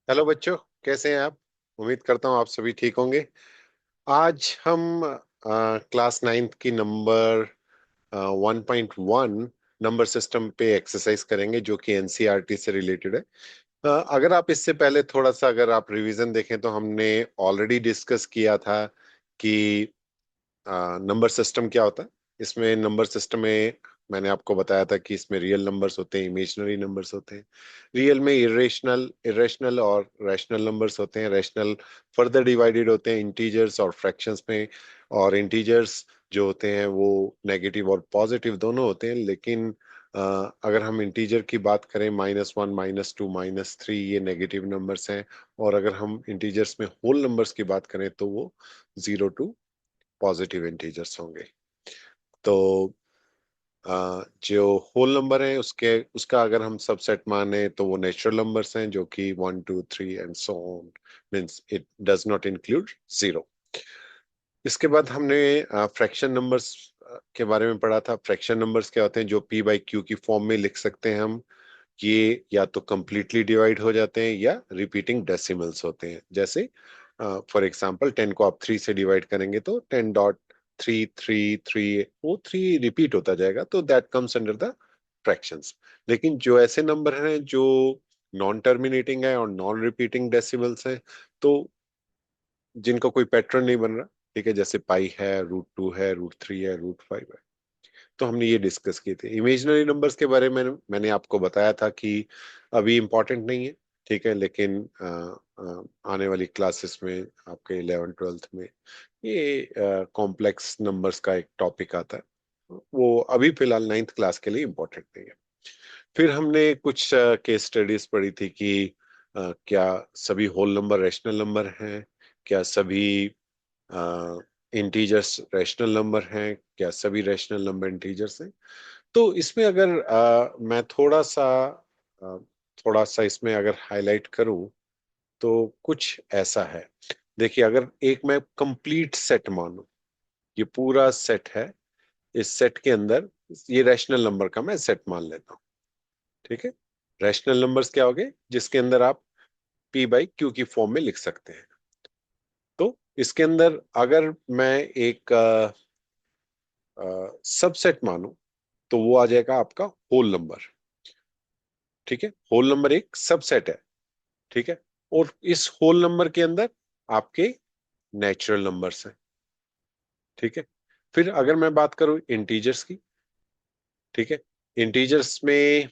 Hello बच्चों, कैसे हैं आप? उम्मीद करता हूँ आप सभी ठीक होंगे। आज हम क्लास नाइन्थ की नंबर 1.1 नंबर सिस्टम पे एक्सरसाइज करेंगे जो कि एनसीईआरटी से रिलेटेड है। अगर आप इससे पहले थोड़ा सा अगर आप रिवीजन देखें तो हमने ऑलरेडी डिस्कस किया था कि नंबर सिस्टम क्या होता है। इसमें नंबर सिस्टम में मैंने आपको बताया था कि इसमें रियल नंबर्स होते हैं, इमेजिनरी नंबर्स होते हैं। रियल में इरेशनल इरेशनल और रैशनल नंबर्स होते हैं। रैशनल फर्दर डिवाइडेड होते हैं इंटीजर्स और फ्रैक्शंस में। और इंटीजर्स जो होते हैं वो नेगेटिव और पॉजिटिव दोनों होते हैं, लेकिन अगर हम इंटीजर की बात करें -1 -2 -3 ये नेगेटिव नंबर्स हैं। और अगर हम इंटीजर्स में होल नंबर्स की बात करें तो वो 0 to पॉजिटिव इंटीजर्स होंगे। तो जो होल नंबर है उसके उसका अगर हम सबसेट माने तो वो नेचुरल नंबर्स हैं जो कि 1 2 3 and so on, means it does not include zero. इसके बाद हमने फ्रैक्शन नंबर्स के बारे में पढ़ा था। फ्रैक्शन नंबर्स क्या होते हैं? जो पी बाई क्यू की फॉर्म में लिख सकते हैं हम। ये या तो कंप्लीटली डिवाइड हो जाते हैं या रिपीटिंग डेसिमल्स होते हैं। जैसे फॉर एग्जांपल 10 को आप 3 से डिवाइड करेंगे तो 10.333 वो 3 रिपीट होता जाएगा, तो that comes under the fractions. लेकिन जो ऐसे नंबर हैं जो नॉन टर्मिनेटिंग है और नॉन रिपीटिंग डेसिमल्स हैं, तो जिनका कोई पैटर्न नहीं बन रहा, ठीक है, जैसे पाई है, √2 है, √3 है, √5 है, तो हमने ये डिस्कस किए थे। इमेजिनरी नंबर्स के बारे में मैंने आपको बताया था कि अभी इम्पोर्टेंट नहीं है, ठीक है, लेकिन आने वाली क्लासेस में आपके 11th 12th में ये कॉम्प्लेक्स नंबर्स का एक टॉपिक आता है। वो अभी फिलहाल 9th क्लास के लिए इम्पोर्टेंट नहीं है। फिर हमने कुछ केस स्टडीज पढ़ी थी कि क्या सभी होल नंबर रैशनल नंबर हैं, क्या सभी इंटीजर्स रैशनल नंबर हैं, क्या सभी रैशनल नंबर इंटीजर्स हैं। तो इसमें अगर मैं अ, थोड़ा सा इसमें अगर हाईलाइट करूं तो कुछ ऐसा है। देखिए, अगर एक मैं कंप्लीट सेट मानूं, ये पूरा सेट है, इस सेट के अंदर ये रैशनल नंबर का मैं सेट मान लेता हूँ, ठीक है। रैशनल नंबर्स क्या हो गए? जिसके अंदर आप पी बाई क्यू की फॉर्म में लिख सकते हैं। तो इसके अंदर अगर मैं एक सबसेट मानूं तो वो आ जाएगा आपका होल नंबर, ठीक है। होल नंबर एक सबसेट है, ठीक है। और इस होल नंबर के अंदर आपके नेचुरल नंबर्स हैं, ठीक है। फिर अगर मैं बात करूं इंटीजर्स की, ठीक है, इंटीजर्स में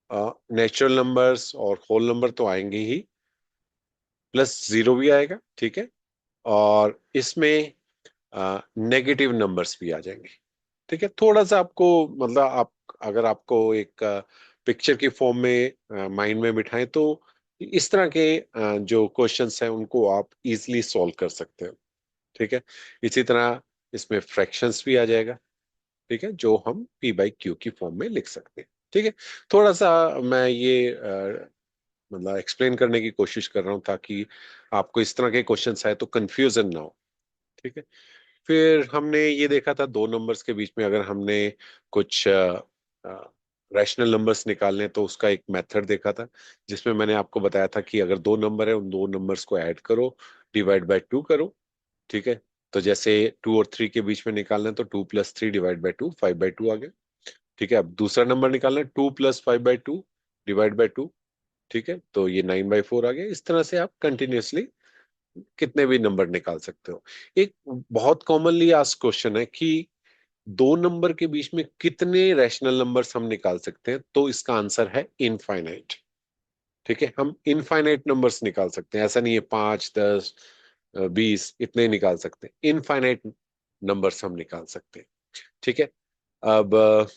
नेचुरल नंबर्स और होल नंबर तो आएंगे ही, प्लस जीरो भी आएगा, ठीक है। और इसमें नेगेटिव नंबर्स भी आ जाएंगे, ठीक है। थोड़ा सा आपको मतलब आप अगर आपको एक पिक्चर की फॉर्म में माइंड में बिठाएं तो इस तरह के जो क्वेश्चंस हैं उनको आप इजीली सॉल्व कर सकते हो, ठीक है। इसी तरह इसमें फ्रैक्शंस भी आ जाएगा, ठीक है, जो हम पी बाई क्यू की फॉर्म में लिख सकते हैं, ठीक है। थोड़ा सा मैं ये मतलब एक्सप्लेन करने की कोशिश कर रहा हूँ ताकि आपको इस तरह के क्वेश्चंस आए तो कंफ्यूजन ना हो, ठीक है। फिर हमने ये देखा था दो नंबर्स के बीच में अगर हमने कुछ रैशनल नंबर्स निकालने तो उसका एक मेथड देखा था, जिसमें मैंने आपको बताया था कि अगर दो नंबर है उन दो नंबर्स को ऐड करो, डिवाइड बाय 2 करो, ठीक है। तो जैसे 2 और 3 के बीच में निकालना है तो 2 + 3 डिवाइड बाय 2 5/2 आ गया, ठीक है। अब दूसरा नंबर निकालना है 2 + 5/2 डिवाइड बाय 2, ठीक है, तो ये 9/4 आ गया। इस तरह से आप कंटिन्यूअसली कितने भी नंबर निकाल सकते हो। एक बहुत कॉमनली आस्क क्वेश्चन है कि दो नंबर के बीच में कितने रैशनल नंबर्स हम निकाल सकते हैं, तो इसका आंसर है इनफाइनाइट, ठीक है। हम इनफाइनाइट नंबर्स निकाल सकते हैं, ऐसा नहीं है 5 10 20 इतने निकाल सकते हैं, इनफाइनाइट नंबर्स हम निकाल सकते हैं, ठीक है। अब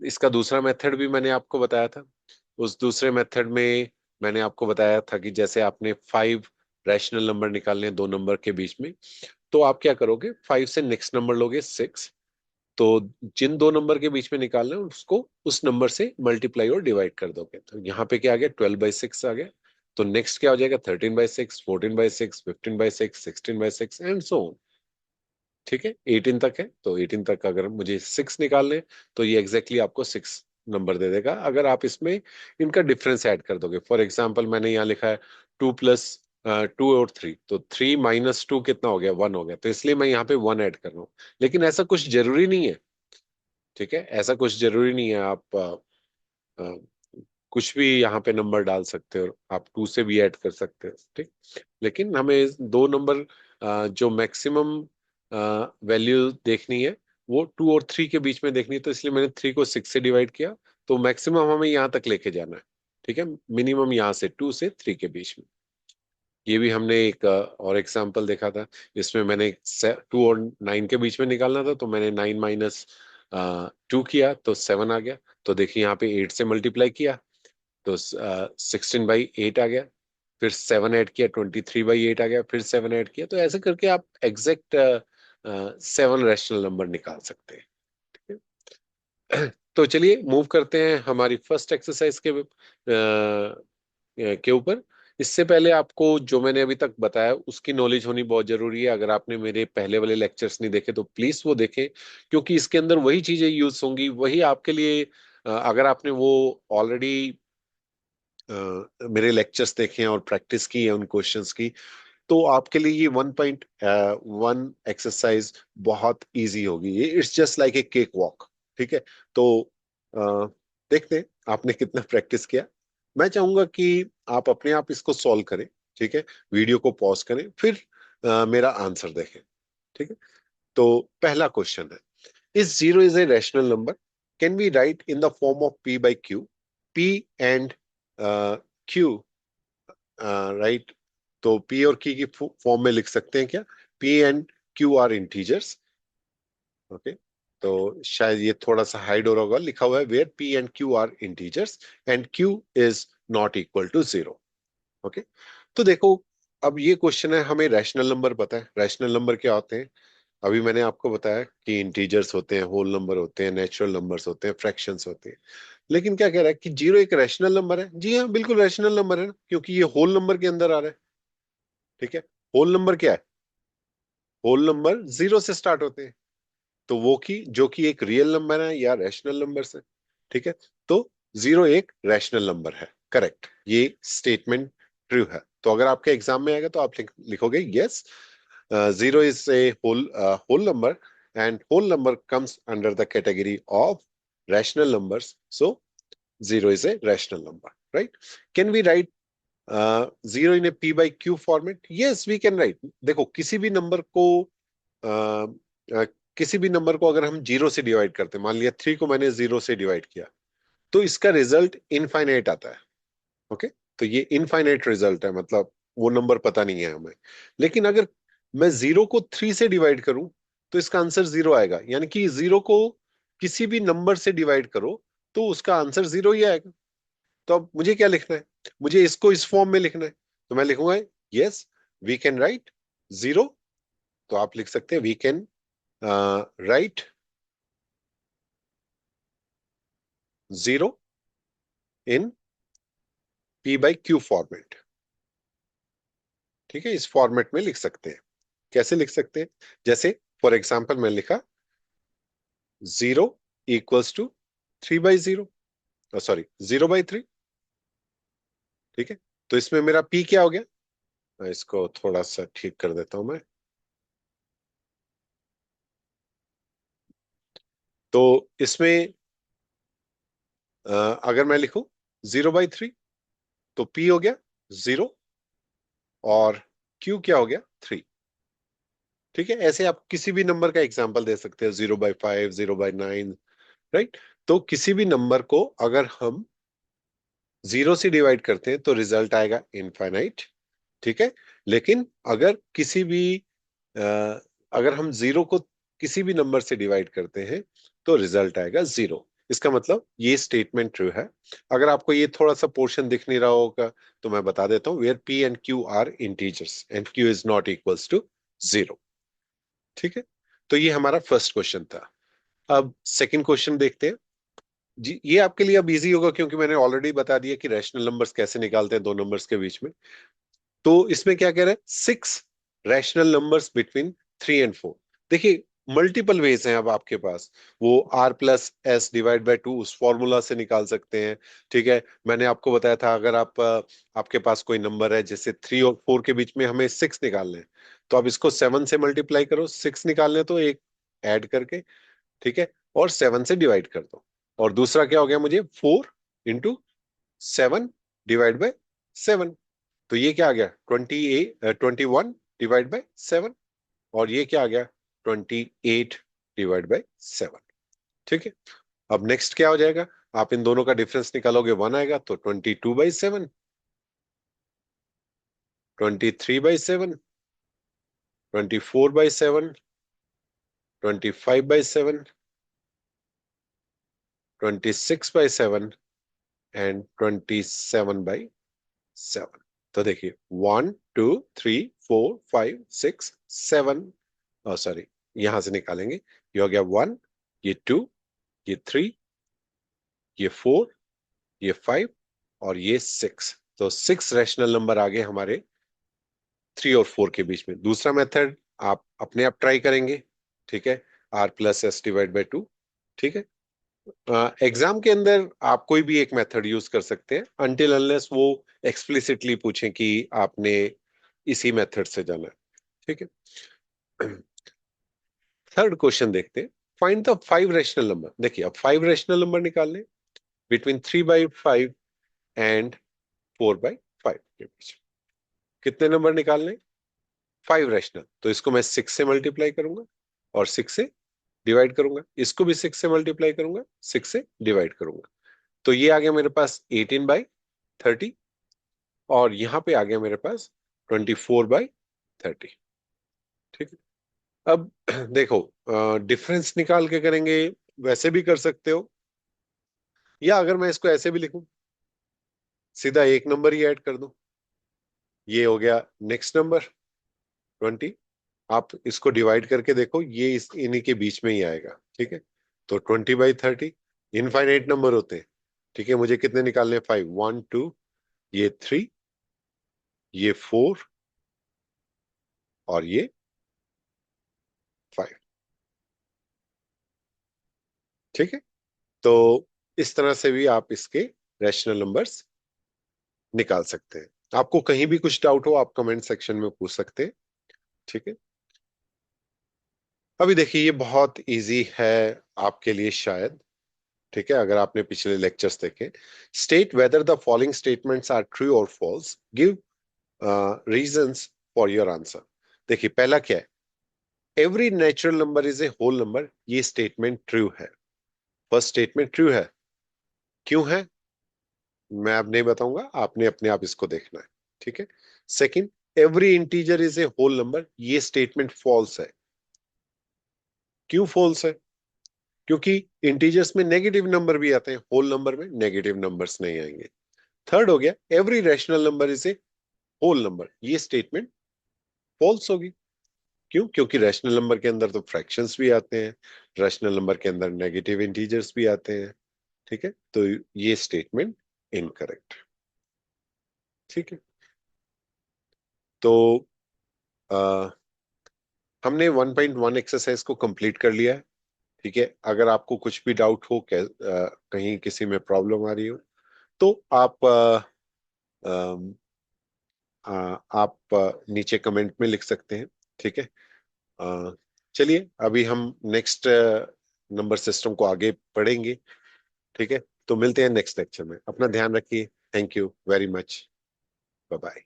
इसका दूसरा मेथड भी मैंने आपको बताया था। उस दूसरे मेथड में मैंने आपको बताया था कि जैसे आपने 5 रैशनल नंबर निकालने हैं दो नंबर के बीच में, तो आप क्या करोगे? 5 से नेक्स्ट नंबर लोगे 6, तो जिन दो नंबर के बीच में निकालना है उसको उस नंबर से मल्टीप्लाई और डिवाइड कर दोगे, तो यहाँ पे क्या आ गया? 12/6 आ गया। तो नेक्स्ट क्या हो जाएगा? 13/6, 14/6, 15/6, 16/6 एंड सो ऑन, ठीक है। 18 तक है, तो 18 तक अगर मुझे 6 निकालने हैं, तो ये एग्जैक्टली आपको 6 नंबर दे देगा अगर आप इसमें इनका डिफरेंस ऐड कर दोगे। फॉर एग्जाम्पल मैंने यहाँ लिखा है 2 + 2 और 3, तो 3 - 2 कितना हो गया, 1 हो गया, तो इसलिए मैं यहाँ पे 1 ऐड कर रहा हूँ। लेकिन ऐसा कुछ जरूरी नहीं है, ठीक है, ऐसा कुछ जरूरी नहीं है। आप अ, कुछ भी यहाँ पे नंबर डाल सकते हो, आप 2 से भी ऐड कर सकते हो, ठीक। लेकिन हमें दो नंबर जो मैक्सिमम वैल्यू देखनी है वो 2 और 3 के बीच में देखनी है, तो इसलिए मैंने 3 को 6 से डिवाइड किया। तो मैक्सिमम हमें यहाँ तक लेके जाना है, ठीक है, मिनिमम यहाँ से 2 से 3 के बीच में। ये भी हमने एक और एग्जाम्पल देखा था, इसमें मैंने 2 और 9 के बीच में निकालना था, तो मैंने 9 - 2 किया तो 7 आ गया। तो देखिए यहाँ पे 8 से मल्टीप्लाई किया तो 16/8 आ गया, फिर 7 ऐड किया 23/8 आ गया, फिर 7 ऐड किया, तो ऐसे करके आप एग्जैक्ट 7 रैशनल नंबर निकाल सकते हैं, ठीक है। तो चलिए मूव करते हैं हमारी फर्स्ट एक्सरसाइज के ऊपर। इससे पहले आपको जो मैंने अभी तक बताया उसकी नॉलेज होनी बहुत जरूरी है। अगर आपने मेरे पहले वाले लेक्चर्स नहीं देखे तो प्लीज वो देखें, क्योंकि इसके अंदर वही चीजें यूज होंगी, वही आपके लिए अगर आपने वो ऑलरेडी मेरे लेक्चर्स देखे हैं और प्रैक्टिस की है उन क्वेश्चंस की, तो आपके लिए ये 1.1 एक्सरसाइज बहुत इजी होगी। ये it's just like a cake walk, ठीक है। तो अ, देखते हैं आपने कितना प्रैक्टिस किया। मैं चाहूंगा कि आप अपने आप इसको सॉल्व करें, ठीक है, वीडियो को पॉज करें, फिर मेरा आंसर देखें, ठीक है। तो पहला क्वेश्चन है, इस zero is a rational number, can we write in the form of p/q, p and q, right. तो p और q की फॉर्म में लिख सकते हैं क्या, p and q are integers, okay. तो शायद ये थोड़ा सा हाइड हो रहा होगा, लिखा हुआ है where p and q are integers and q is not equal to 0, okay. तो देखो, अब ये क्वेश्चन है, हमें रैशनल नंबर पता है। रैशनल नंबर क्या होते हैं, अभी मैंने आपको बताया कि इंटीजर्स होते हैं, होल नंबर होते हैं, नेचुरल नंबर्स होते हैं, फ्रैक्शंस होते हैं। लेकिन क्या कह रहा है कि जीरो एक रैशनल नंबर है। जी हाँ, बिल्कुल रैशनल नंबर है ना, क्योंकि ये होल नंबर के अंदर आ रहा है, ठीक है। होल नंबर क्या है, होल नंबर 0 से स्टार्ट होते हैं, तो वो की जो कि एक रियल नंबर है या रैशनल नंबर है, ठीक है। तो 0 एक रैशनल नंबर है, करेक्ट, ये स्टेटमेंट ट्रू है। तो अगर आपके एग्जाम में आएगा तो आप लिखोगे yes, 0 is a whole number and whole number comes under the category of rational numbers, so 0 is a rational number, right? Can we write 0 in a p by q format? Yes, we can write. देखो, uh, uh, किसी भी number को अगर हम 0 से divide करते हैं, मान लिया 3 को मैंने 0 से डिवाइड किया, तो इसका रिजल्ट इनफाइनाइट आता है, ओके। तो ये इनफाइनाइट रिजल्ट है, मतलब वो नंबर पता नहीं है हमें। लेकिन अगर मैं 0 को 3 से डिवाइड करूं तो इसका आंसर 0 आएगा, यानी कि 0 को किसी भी नंबर से डिवाइड करो तो उसका आंसर 0 ही आएगा। तो अब मुझे क्या लिखना है, मुझे इसको इस फॉर्म में लिखना है, तो मैं लिखूंगा यस, वी कैन राइट 0। तो आप लिख सकते हैं we can write 0 in p/q format, ठीक है, इस फॉर्मेट में लिख सकते हैं। कैसे लिख सकते हैं, जैसे फॉर एग्जाम्पल मैं लिखा 0 = 3/0, सॉरी 0/3, ठीक है। तो इसमें मेरा p क्या हो गया, मैं इसको थोड़ा सा ठीक कर देता हूं मैं। तो इसमें अगर मैं लिखूं 0/3, तो p हो गया 0 और q क्या हो गया 3, ठीक है। ऐसे आप किसी भी नंबर का एग्जांपल दे सकते हैं, 0/5, 0/9, राइट। तो किसी भी नंबर को अगर हम 0 से डिवाइड करते हैं तो रिजल्ट आएगा इनफाइनाइट, ठीक है। लेकिन अगर किसी भी अ, अगर हम 0 को किसी भी नंबर से डिवाइड करते हैं तो रिजल्ट आएगा 0। इसका मतलब ये स्टेटमेंट ट्रू है। अगर आपको ये थोड़ा सा पोर्शन दिख नहीं रहा होगा तो मैं बता देता हूं, where p and q are integers and q is not equals to 0, ठीक है। तो ये हमारा फर्स्ट क्वेश्चन था। अब सेकंड क्वेश्चन देखते हैं जी। ये आपके लिए अब इजी होगा क्योंकि मैंने ऑलरेडी बता दिया कि रैशनल नंबर्स कैसे निकालते हैं दो नंबर्स के बीच में। तो इसमें क्या कह रहा है, 6 रैशनल नंबर्स बिटवीन 3 and 4। देखिए, मल्टीपल वेज हैं अब आपके पास। वो r+s/2 उस फॉर्मूला से निकाल सकते हैं। ठीक है, मैंने आपको बताया था अगर आपके पास कोई नंबर है, जैसे 3 और 4 के बीच में हमें 6 निकालने हैं, तो आप इसको 7 से मल्टीप्लाई करो, 6 निकालने तो एक ऐड करके, ठीक है, और 7 से डिवाइड कर दो। और दूसरा क्या हो गया, मुझे 4 × 7 / 7, तो ये क्या आ गया, 21 / 7, और ये क्या आ गया, 28 / 7। ठीक है, अब नेक्स्ट क्या हो जाएगा, आप इन दोनों का डिफरेंस निकालोगे, 1 आएगा, तो 22/7, 23/7, 24/7, 25/7, 26/7 एंड 27/7। तो देखिए 1 2 3 4 5 6 7, सॉरी, यहां से निकालेंगे, ये हो गया 1, ये 2, ये 3, ये 4, ये 5, और ये 6। तो 6 रैशनल नंबर आ गए हमारे 3 और 4 के बीच में। दूसरा मेथड आप अपने आप ट्राई करेंगे, ठीक है, r+s/2। ठीक है, एग्जाम के अंदर आप कोई भी एक मेथड यूज कर सकते हैं, अनटिल अनलेस वो एक्सप्लिसिटली पूछें कि आपने इसी मेथड से जाना है। ठीक है, थर्ड क्वेश्चन देखते हैं, फाइंड द 5 रैशनल नंबर। देखिए अब 5 रैशनल नंबर निकालने बिटवीन 3/5 एंड 4/5 के बीच। कितने नंबर निकालने, 5 रैशनल, तो इसको मैं 6 से मल्टीप्लाई करूंगा और 6 से डिवाइड करूंगा, इसको भी 6 से मल्टीप्लाई करूंगा, 6 से डिवाइड करूंगा, तो ये आ गया मेरे पास 18/30, और यहां पे आ गया मेरे पास 24/30। ठीक है, अब देखो, डिफरेंस निकाल के करेंगे, वैसे भी कर सकते हो, या अगर मैं इसको ऐसे भी लिखूं, सीधा एक नंबर ही ऐड कर दूं, ये हो गया नेक्स्ट नंबर 20। आप इसको डिवाइड करके देखो, ये इन्हीं के बीच में ही आएगा। ठीक है, तो 20/30, इनफाइनाइट नंबर होते हैं। ठीक है, मुझे कितने निकालने, 5, 1 2, ये 3, ये 4, और ये 5। ठीक है, तो इस तरह से भी आप इसके रैशनल नंबर्स निकाल सकते हैं। आपको कहीं भी कुछ डाउट हो, आप कमेंट सेक्शन में पूछ सकते हैं। ठीक है, अभी देखिए ये बहुत इजी है आपके लिए शायद। ठीक है, अगर आपने पिछले लेक्चर्स देखे, state whether the following statements are true और false, give reasons for your answer. देखिए पहला क्या है, every natural number is a whole number, ये स्टेटमेंट ट्रू है। फर्स्ट स्टेटमेंट ट्रू है, क्यों है मैं अब नहीं बताऊंगा, आपने अपने आप इसको देखना है। ठीक है, second, every integer is a whole number, ये स्टेटमेंट फॉल्स है। क्यों फॉल्स है, क्योंकि इंटीजर्स में नेगेटिव नंबर भी आते हैं, होल नंबर में नेगेटिव नंबर्स नहीं आएंगे। थर्ड हो गया, every rational number is a whole number, ये स्टेटमेंट फॉल्स होगी। क्यों, क्योंकि रैशनल नंबर के अंदर तो फ्रैक्शंस भी आते हैं, रैशनल नंबर के अंदर नेगेटिव इंटीजर्स भी आते हैं। ठीक है, तो ये स्टेटमेंट इनकरेक्ट। ठीक है, तो आ, हमने 1.1 एक्सरसाइज को कंप्लीट कर लिया है। ठीक है, अगर आपको कुछ भी डाउट हो, कहीं किसी में प्रॉब्लम आ रही हो, तो आप नीचे कमेंट में लिख सकते हैं। ठीक है, अ, चलिए अभी हम नेक्स्ट नंबर सिस्टम को आगे पढ़ेंगे। ठीक है, तो मिलते हैं नेक्स्ट लेक्चर में, अपना ध्यान रखिए, thank you very much, bye bye.